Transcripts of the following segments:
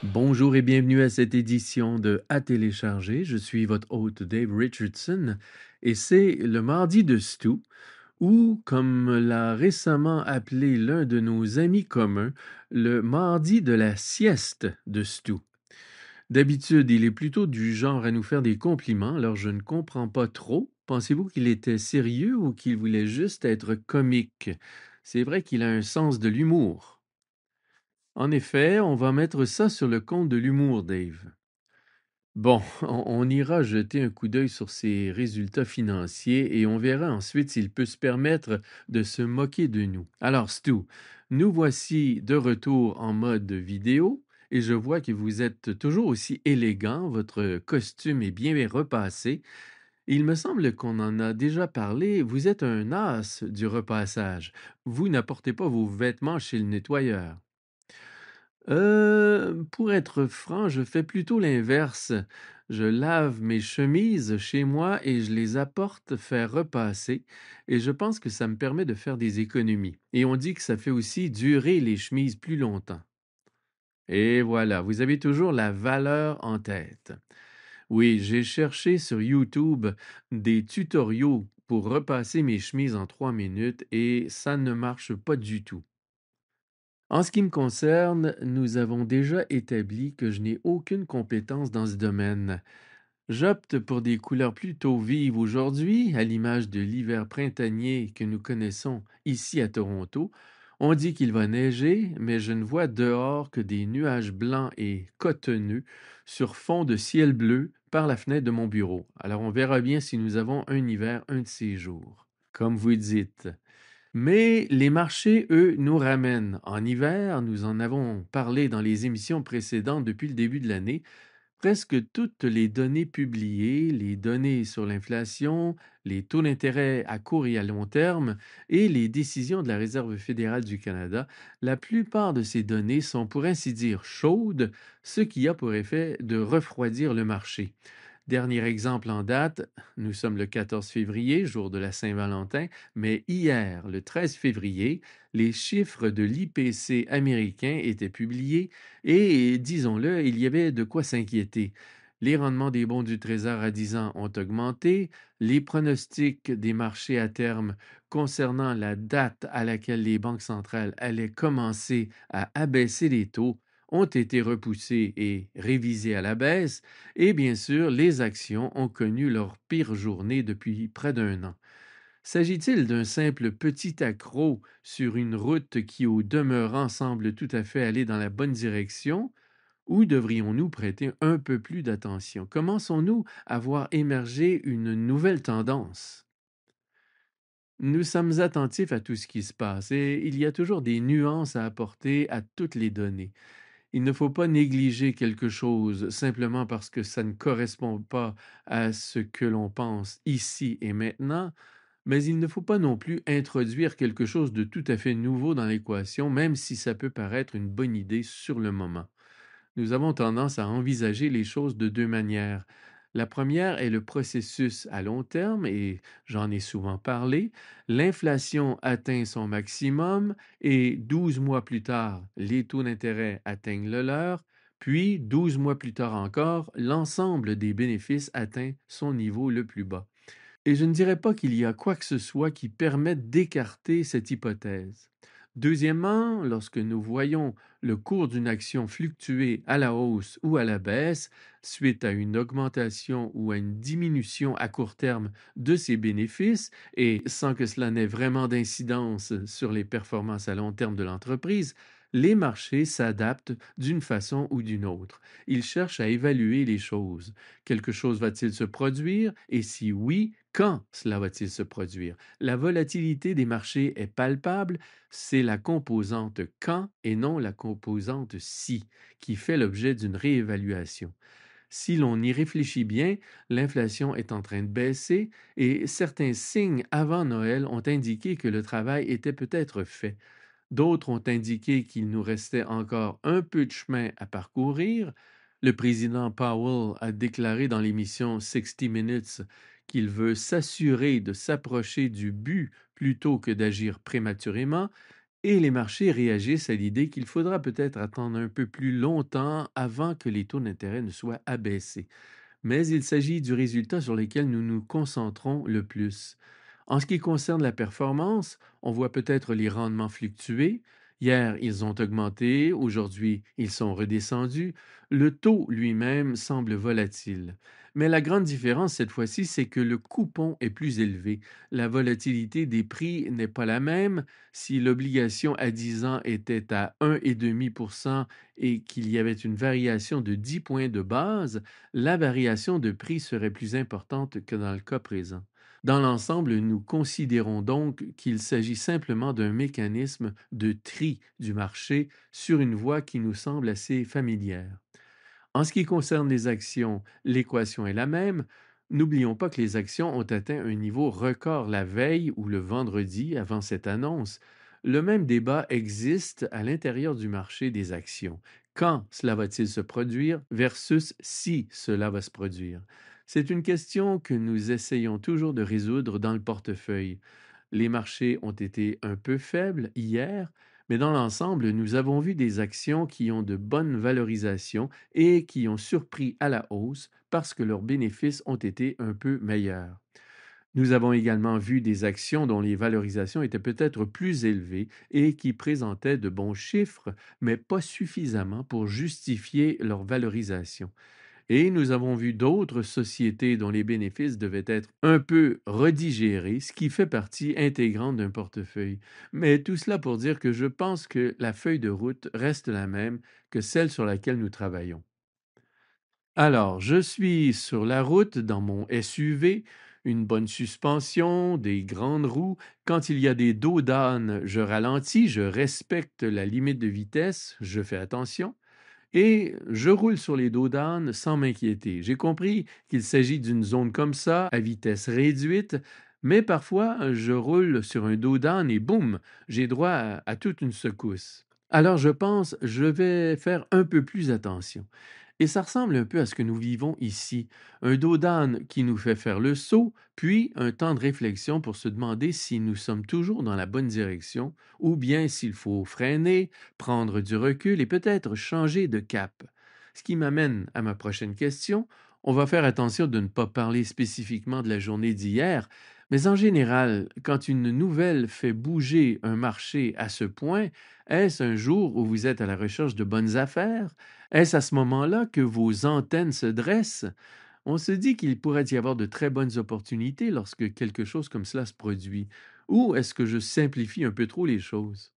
Bonjour et bienvenue à cette édition de À télécharger. Je suis votre hôte Dave Richardson et c'est le mardi de Stu ou, comme l'a récemment appelé l'un de nos amis communs, le mardi de la sieste de Stu. D'habitude, il est plutôt du genre à nous faire des compliments, alors je ne comprends pas trop. Pensez-vous qu'il était sérieux ou qu'il voulait juste être comique? C'est vrai qu'il a un sens de l'humour. En effet, on va mettre ça sur le compte de l'humour, Dave. Bon, on ira jeter un coup d'œil sur ses résultats financiers et on verra ensuite s'il peut se permettre de se moquer de nous. Alors, Stu, nous voici de retour en mode vidéo et je vois que vous êtes toujours aussi élégant, votre costume est bien repassé. Il me semble qu'on en a déjà parlé, vous êtes un as du repassage. Vous n'apportez pas vos vêtements chez le nettoyeur. Pour être franc, je fais plutôt l'inverse. Je lave mes chemises chez moi et je les apporte faire repasser et je pense que ça me permet de faire des économies. Et on dit que ça fait aussi durer les chemises plus longtemps. Et voilà, vous avez toujours la valeur en tête. Oui, j'ai cherché sur YouTube des tutoriaux pour repasser mes chemises en 3 minutes et ça ne marche pas du tout. En ce qui me concerne, nous avons déjà établi que je n'ai aucune compétence dans ce domaine. J'opte pour des couleurs plutôt vives aujourd'hui, à l'image de l'hiver printanier que nous connaissons ici à Toronto. On dit qu'il va neiger, mais je ne vois dehors que des nuages blancs et cotonneux sur fond de ciel bleu par la fenêtre de mon bureau. Alors on verra bien si nous avons un hiver un de ces jours. Comme vous dites. Mais les marchés, eux, nous ramènent. En hiver, nous en avons parlé dans les émissions précédentes depuis le début de l'année, presque toutes les données publiées, les données sur l'inflation, les taux d'intérêt à court et à long terme et les décisions de la Réserve fédérale du Canada, la plupart de ces données sont pour ainsi dire chaudes, ce qui a pour effet de refroidir le marché. Dernier exemple en date, nous sommes le 14 février, jour de la Saint-Valentin, mais hier, le 13 février, les chiffres de l'IPC américain étaient publiés et, disons-le, il y avait de quoi s'inquiéter. Les rendements des bons du Trésor à 10 ans ont augmenté, les pronostics des marchés à terme concernant la date à laquelle les banques centrales allaient commencer à abaisser les taux ont été repoussés et révisés à la baisse, et bien sûr, les actions ont connu leur pire journée depuis près d'un an. S'agit-il d'un simple petit accroc sur une route qui, au demeurant, semble tout à fait aller dans la bonne direction, ou devrions-nous prêter un peu plus d'attention? Commençons-nous à voir émerger une nouvelle tendance? Nous sommes attentifs à tout ce qui se passe et il y a toujours des nuances à apporter à toutes les données. Il ne faut pas négliger quelque chose simplement parce que ça ne correspond pas à ce que l'on pense ici et maintenant, mais il ne faut pas non plus introduire quelque chose de tout à fait nouveau dans l'équation, même si ça peut paraître une bonne idée sur le moment. Nous avons tendance à envisager les choses de deux manières. La première est le processus à long terme, et j'en ai souvent parlé. L'inflation atteint son maximum et 12 mois plus tard, les taux d'intérêt atteignent le leur, puis 12 mois plus tard encore, l'ensemble des bénéfices atteint son niveau le plus bas. Et je ne dirais pas qu'il y a quoi que ce soit qui permette d'écarter cette hypothèse. Deuxièmement, lorsque nous voyons le cours d'une action fluctuer à la hausse ou à la baisse suite à une augmentation ou à une diminution à court terme de ses bénéfices et sans que cela n'ait vraiment d'incidence sur les performances à long terme de l'entreprise, les marchés s'adaptent d'une façon ou d'une autre. Ils cherchent à évaluer les choses. Quelque chose va-t-il se produire? Et si oui, quand cela va-t-il se produire? La volatilité des marchés est palpable, c'est la composante quand et non la composante si qui fait l'objet d'une réévaluation. Si l'on y réfléchit bien, l'inflation est en train de baisser et certains signes avant Noël ont indiqué que le travail était peut-être fait. D'autres ont indiqué qu'il nous restait encore un peu de chemin à parcourir. Le président Powell a déclaré dans l'émission 60 Minutes qu'il veut s'assurer de s'approcher du but plutôt que d'agir prématurément. Et les marchés réagissent à l'idée qu'il faudra peut-être attendre un peu plus longtemps avant que les taux d'intérêt ne soient abaissés. Mais il s'agit du résultat sur lequel nous nous concentrons le plus. En ce qui concerne la performance, on voit peut-être les rendements fluctuer. Hier, ils ont augmenté, aujourd'hui, ils sont redescendus. Le taux lui-même semble volatile. Mais la grande différence cette fois-ci, c'est que le coupon est plus élevé. La volatilité des prix n'est pas la même. Si l'obligation à 10 ans était à 1,5% et qu'il y avait une variation de 10 points de base, la variation de prix serait plus importante que dans le cas présent. Dans l'ensemble, nous considérons donc qu'il s'agit simplement d'un mécanisme de tri du marché sur une voie qui nous semble assez familière. En ce qui concerne les actions, l'équation est la même. N'oublions pas que les actions ont atteint un niveau record la veille ou le vendredi avant cette annonce. Le même débat existe à l'intérieur du marché des actions. Quand cela va-t-il se produire versus si cela va se produire? C'est une question que nous essayons toujours de résoudre dans le portefeuille. Les marchés ont été un peu faibles hier, mais dans l'ensemble, nous avons vu des actions qui ont de bonnes valorisations et qui ont surpris à la hausse parce que leurs bénéfices ont été un peu meilleurs. Nous avons également vu des actions dont les valorisations étaient peut-être plus élevées et qui présentaient de bons chiffres, mais pas suffisamment pour justifier leur valorisation. Et nous avons vu d'autres sociétés dont les bénéfices devaient être un peu redigérés, ce qui fait partie intégrante d'un portefeuille. Mais tout cela pour dire que je pense que la feuille de route reste la même que celle sur laquelle nous travaillons. Alors, je suis sur la route dans mon SUV, une bonne suspension, des grandes roues. Quand il y a des dos d'âne, je ralentis, je respecte la limite de vitesse, je fais attention. Et je roule sur les dos d'âne sans m'inquiéter. J'ai compris qu'il s'agit d'une zone comme ça, à vitesse réduite, mais parfois je roule sur un dos d'âne et boum, j'ai droit à toute une secousse. Alors je pense, je vais faire un peu plus attention. Et ça ressemble un peu à ce que nous vivons ici. Un dos d'âne qui nous fait faire le saut, puis un temps de réflexion pour se demander si nous sommes toujours dans la bonne direction, ou bien s'il faut freiner, prendre du recul et peut-être changer de cap. Ce qui m'amène à ma prochaine question. On va faire attention de ne pas parler spécifiquement de la journée d'hier, mais en général, quand une nouvelle fait bouger un marché à ce point, est-ce un jour où vous êtes à la recherche de bonnes affaires? Est-ce à ce moment-là que vos antennes se dressent? On se dit qu'il pourrait y avoir de très bonnes opportunités lorsque quelque chose comme cela se produit. Ou est-ce que je simplifie un peu trop les choses?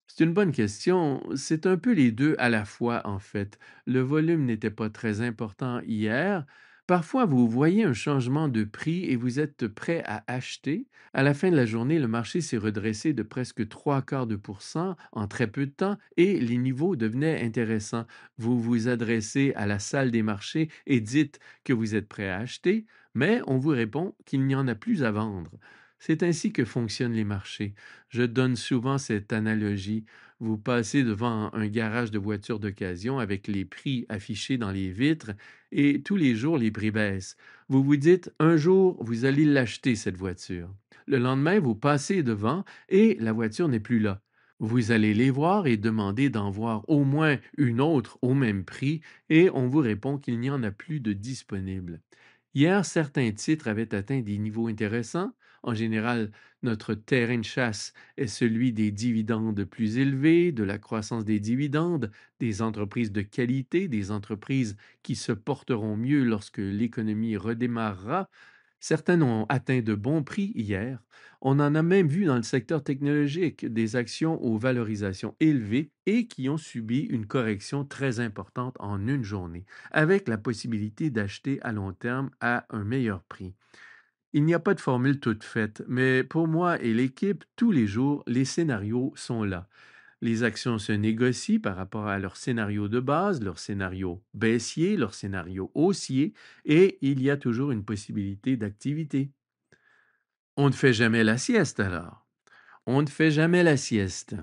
C'est une bonne question. C'est un peu les deux à la fois, en fait. Le volume n'était pas très important hier. Parfois, vous voyez un changement de prix et vous êtes prêt à acheter. À la fin de la journée, le marché s'est redressé de presque 3/4% en très peu de temps et les niveaux devenaient intéressants. Vous vous adressez à la salle des marchés et dites que vous êtes prêt à acheter, mais on vous répond qu'il n'y en a plus à vendre. C'est ainsi que fonctionnent les marchés. Je donne souvent cette analogie. Vous passez devant un garage de voitures d'occasion avec les prix affichés dans les vitres et tous les jours les prix baissent. Vous vous dites, un jour, vous allez l'acheter, cette voiture. Le lendemain, vous passez devant et la voiture n'est plus là. Vous allez les voir et demander d'en voir au moins une autre au même prix et on vous répond qu'il n'y en a plus de disponible. Hier, certains titres avaient atteint des niveaux intéressants. En général, notre terrain de chasse est celui des dividendes plus élevés, de la croissance des dividendes, des entreprises de qualité, des entreprises qui se porteront mieux lorsque l'économie redémarrera. Certaines ont atteint de bons prix hier. On en a même vu dans le secteur technologique des actions aux valorisations élevées et qui ont subi une correction très importante en une journée, avec la possibilité d'acheter à long terme à un meilleur prix. Il n'y a pas de formule toute faite, mais pour moi et l'équipe, tous les jours, les scénarios sont là. Les actions se négocient par rapport à leur scénario de base, leur scénario baissier, leur scénario haussier, et il y a toujours une possibilité d'activité. On ne fait jamais la sieste alors. On ne fait jamais la sieste.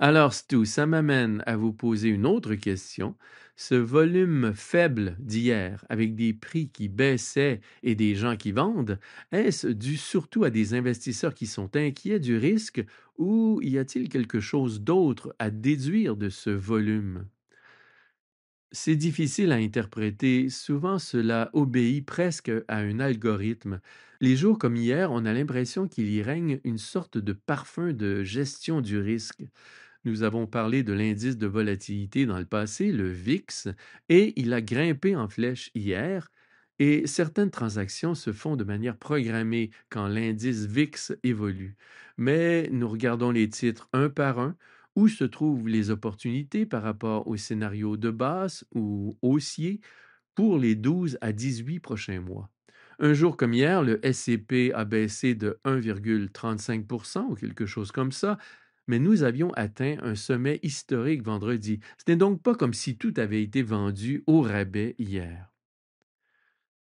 Alors, Stu, ça m'amène à vous poser une autre question. Ce volume faible d'hier, avec des prix qui baissaient et des gens qui vendent, est-ce dû surtout à des investisseurs qui sont inquiets du risque ou y a-t-il quelque chose d'autre à déduire de ce volume? C'est difficile à interpréter. Souvent, cela obéit presque à un algorithme. Les jours comme hier, on a l'impression qu'il y règne une sorte de parfum de gestion du risque. Nous avons parlé de l'indice de volatilité dans le passé, le VIX, et il a grimpé en flèche hier. Et certaines transactions se font de manière programmée quand l'indice VIX évolue. Mais nous regardons les titres un par un, où se trouvent les opportunités par rapport au scénario de base ou haussier pour les 12 à 18 prochains mois. Un jour comme hier, le SCP a baissé de 1,35% ou quelque chose comme ça, mais nous avions atteint un sommet historique vendredi. Ce n'est donc pas comme si tout avait été vendu au rabais hier.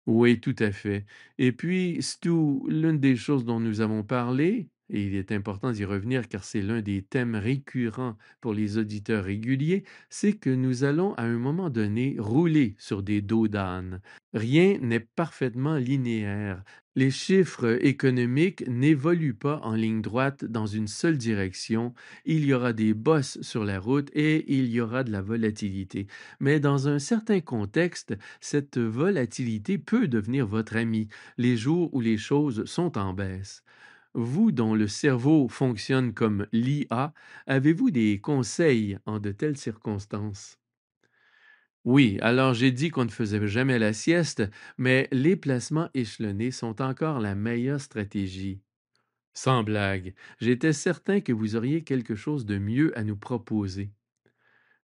Oui, tout à fait. Et puis, Stu, l'une des choses dont nous avons parlé, et il est important d'y revenir car c'est l'un des thèmes récurrents pour les auditeurs réguliers, c'est que nous allons à un moment donné rouler sur des dos d'âne. Rien n'est parfaitement linéaire. Les chiffres économiques n'évoluent pas en ligne droite dans une seule direction. Il y aura des bosses sur la route et il y aura de la volatilité. Mais dans un certain contexte, cette volatilité peut devenir votre ami les jours où les choses sont en baisse. Vous, dont le cerveau fonctionne comme l'IA, avez-vous des conseils en de telles circonstances? Oui, alors j'ai dit qu'on ne faisait jamais la sieste, mais les placements échelonnés sont encore la meilleure stratégie. Sans blague, j'étais certain que vous auriez quelque chose de mieux à nous proposer.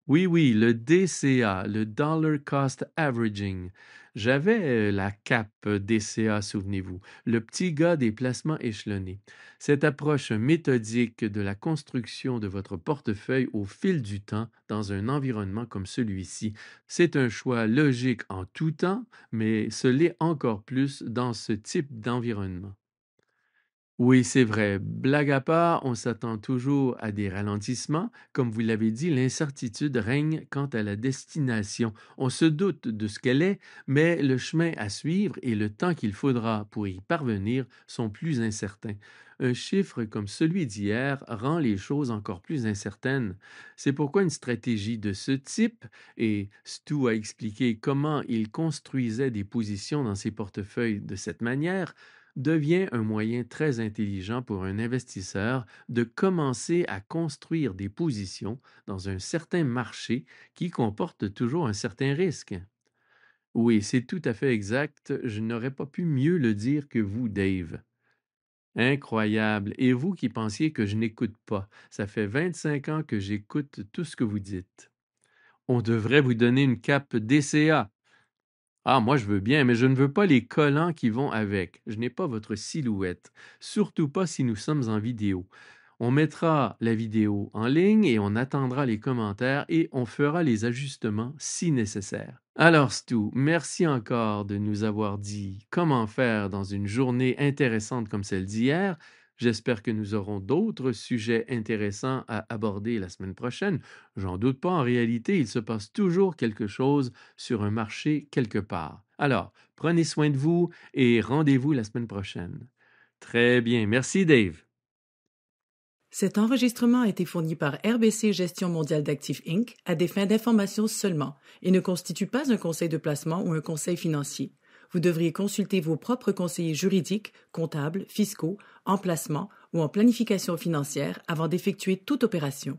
Oui, oui, le DCA, le Dollar Cost Averaging. J'avais la cape DCA, souvenez-vous, le petit gars des placements échelonnés. Cette approche méthodique de la construction de votre portefeuille au fil du temps dans un environnement comme celui-ci, c'est un choix logique en tout temps, mais ce l'est encore plus dans ce type d'environnement. Oui, c'est vrai. Blague à part, on s'attend toujours à des ralentissements. Comme vous l'avez dit, l'incertitude règne quant à la destination. On se doute de ce qu'elle est, mais le chemin à suivre et le temps qu'il faudra pour y parvenir sont plus incertains. Un chiffre comme celui d'hier rend les choses encore plus incertaines. C'est pourquoi une stratégie de ce type, et Stu a expliqué comment il construisait des positions dans ses portefeuilles de cette manière, devient un moyen très intelligent pour un investisseur de commencer à construire des positions dans un certain marché qui comporte toujours un certain risque. Oui, c'est tout à fait exact. Je n'aurais pas pu mieux le dire que vous, Dave. Incroyable. Et vous qui pensiez que je n'écoute pas, ça fait 25 ans que j'écoute tout ce que vous dites. On devrait vous donner une cape DCA. Ah, moi je veux bien, mais je ne veux pas les collants qui vont avec. Je n'ai pas votre silhouette, surtout pas si nous sommes en vidéo. On mettra la vidéo en ligne et on attendra les commentaires et on fera les ajustements si nécessaire. Alors Stu, merci encore de nous avoir dit comment faire dans une journée intéressante comme celle d'hier. J'espère que nous aurons d'autres sujets intéressants à aborder la semaine prochaine. J'en doute pas, en réalité, il se passe toujours quelque chose sur un marché quelque part. Alors, prenez soin de vous et rendez-vous la semaine prochaine. Très bien. Merci, Dave. Cet enregistrement a été fourni par RBC Gestion mondiale d'actifs Inc. à des fins d'information seulement et ne constitue pas un conseil de placement ou un conseil financier. Vous devriez consulter vos propres conseillers juridiques, comptables, fiscaux, en placement ou en planification financière avant d'effectuer toute opération.